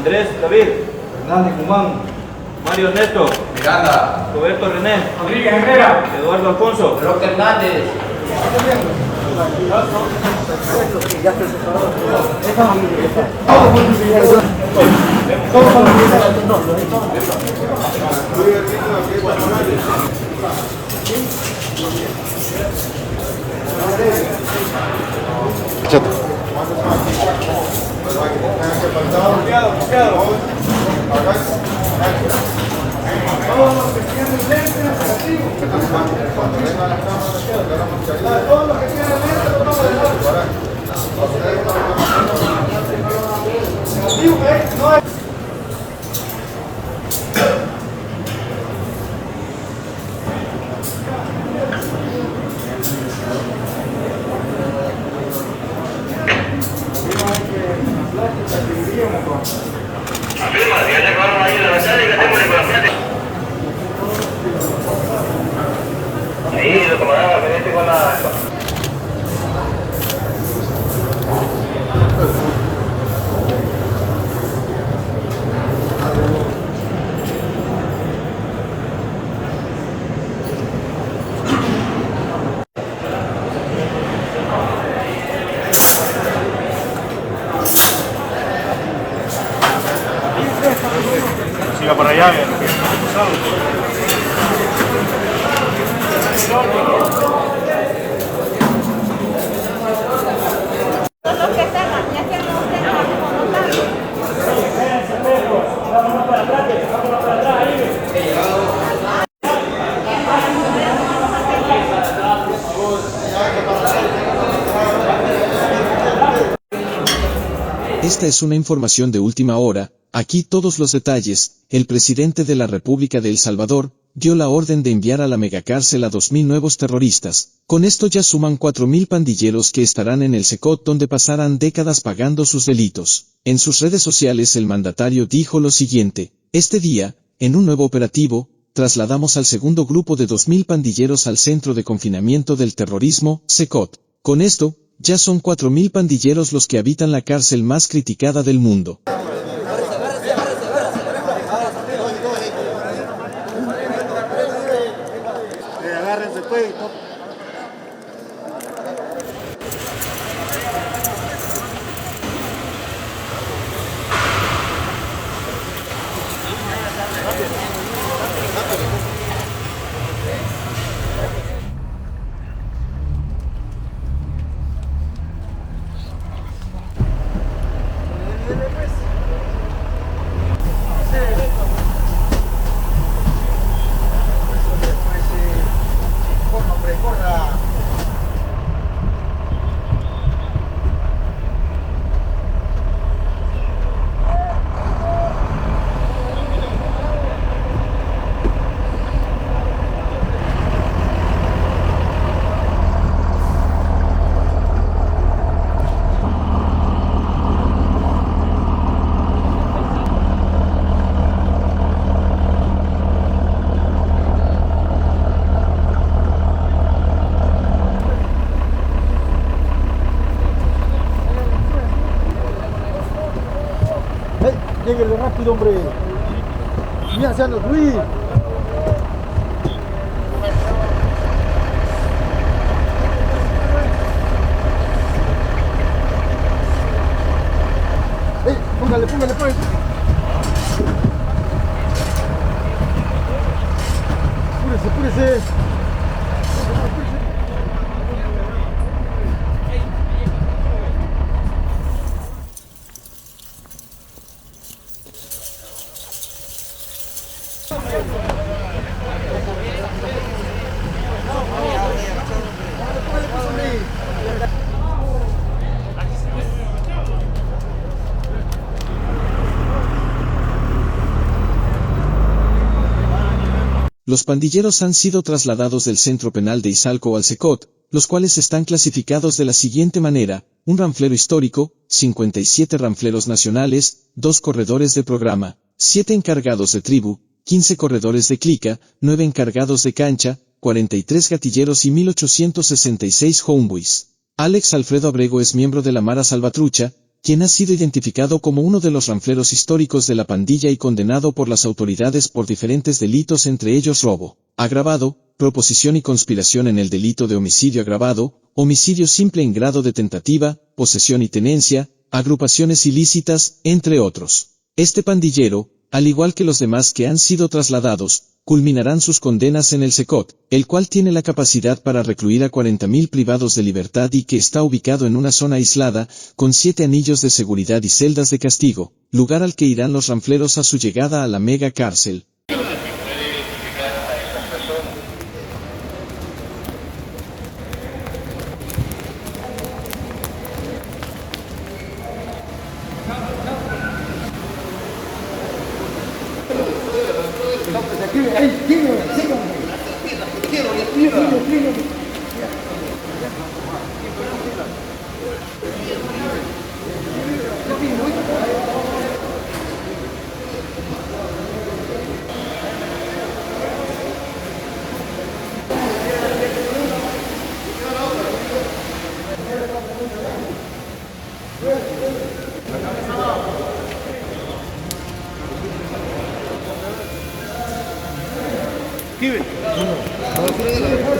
Andrés David, Hernández Guzmán, Mario Ernesto, Miranda, Roberto René, Rodríguez Herrera, Eduardo Alfonso, Roque Hernández. Afirma, ya te acabaron ahí la batalla y la tengo en la frente. Ahí, lo camarada, pendiente con la... siga para allá, bien. Esta es una información de última hora, aquí todos los detalles. El presidente de la República de El Salvador dio la orden de enviar a la megacárcel a 2.000 nuevos terroristas. Con esto ya suman 4.000 pandilleros que estarán en el Secot, donde pasarán décadas pagando sus delitos. En sus redes sociales el mandatario dijo lo siguiente: este día, en un nuevo operativo, trasladamos al segundo grupo de 2.000 pandilleros al centro de confinamiento del terrorismo, Secot. Con esto, ya son 4.000 pandilleros los que habitan la cárcel más criticada del mundo. agárrense pues. Lléguenle rápido, hombre. Mira, se anda Luis. Póngale, póngale, pues. Apúrese, apúrese. Los pandilleros han sido trasladados del centro penal de Izalco al Secot, los cuales están clasificados de la siguiente manera: un ranflero histórico, 57 ranfleros nacionales, 2 corredores de programa, 7 encargados de tribu, 15 corredores de clica, 9 encargados de cancha, 43 gatilleros y 1866 homeboys. Alex Alfredo Abrego es miembro de la Mara Salvatrucha, quien ha sido identificado como uno de los ranfleros históricos de la pandilla y condenado por las autoridades por diferentes delitos, entre ellos robo agravado, proposición y conspiración en el delito de homicidio agravado, homicidio simple en grado de tentativa, posesión y tenencia, agrupaciones ilícitas, entre otros. Este pandillero, al igual que los demás que han sido trasladados, culminarán sus condenas en el SECOT, el cual tiene la capacidad para recluir a 40.000 privados de libertad y que está ubicado en una zona aislada, con 7 anillos de seguridad y celdas de castigo, lugar al que irán los ranfleros a su llegada a la mega cárcel.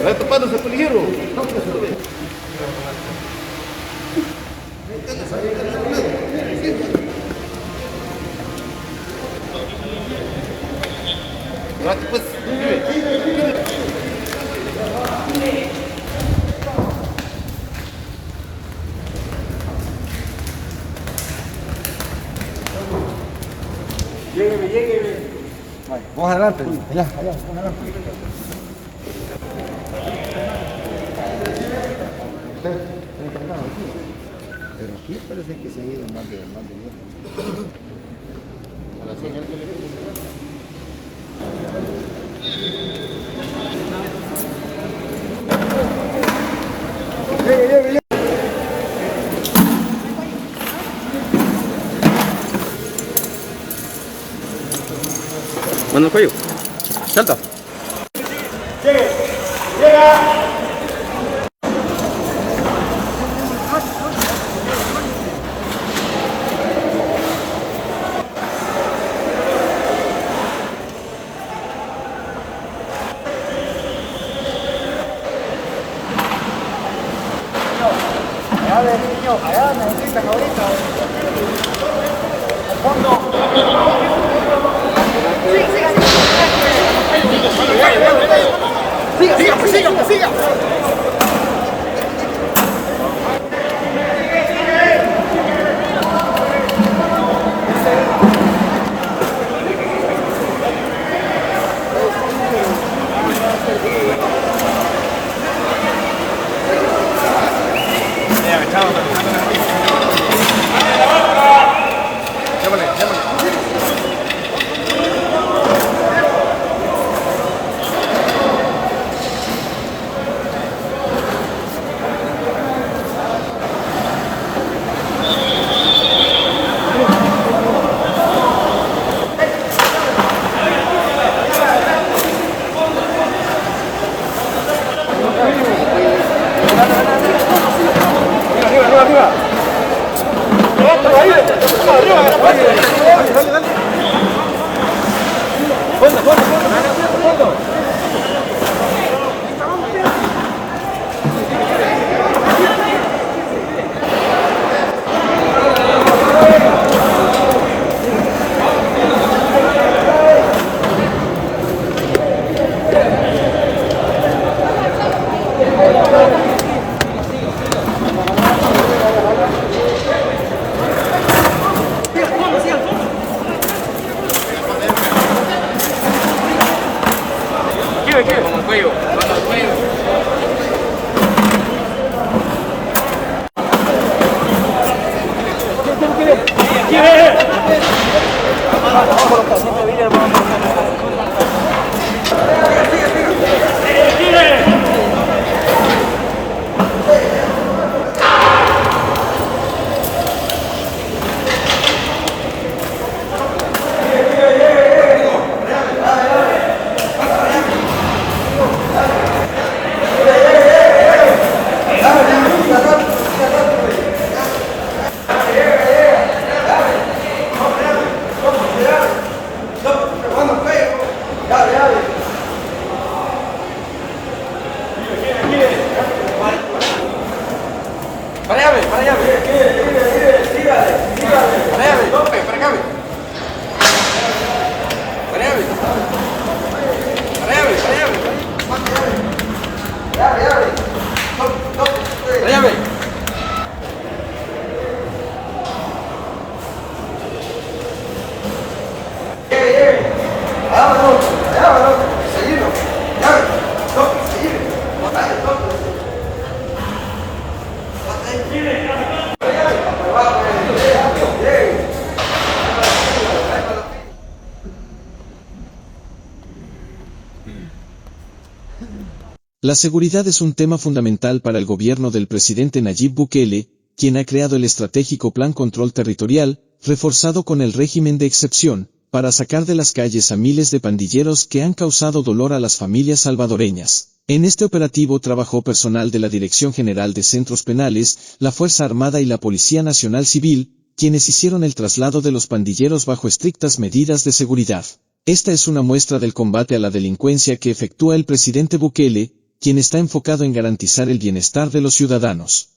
Vai topando esse peligro. Vai depois. Llégueme. Vamos adelante. Allá, vamos adelante. Pero aquí parece que se ha ido más de a la señal que le lleve. Mano el cuello. Salta. Llega. Allá necesitan ahorita. Al fondo. Siga. para allá, ve. Para allá, ve, tope, para acá, ve. Para allá, ve. Para allá, ve, para allá, ve. Para allá, ve. La seguridad es un tema fundamental para el gobierno del presidente Nayib Bukele, quien ha creado el estratégico Plan Control Territorial, reforzado con el régimen de excepción, para sacar de las calles a miles de pandilleros que han causado dolor a las familias salvadoreñas. En este operativo trabajó personal de la Dirección General de Centros Penales, la Fuerza Armada y la Policía Nacional Civil, quienes hicieron el traslado de los pandilleros bajo estrictas medidas de seguridad. Esta es una muestra del combate a la delincuencia que efectúa el presidente Bukele, quien está enfocado en garantizar el bienestar de los ciudadanos.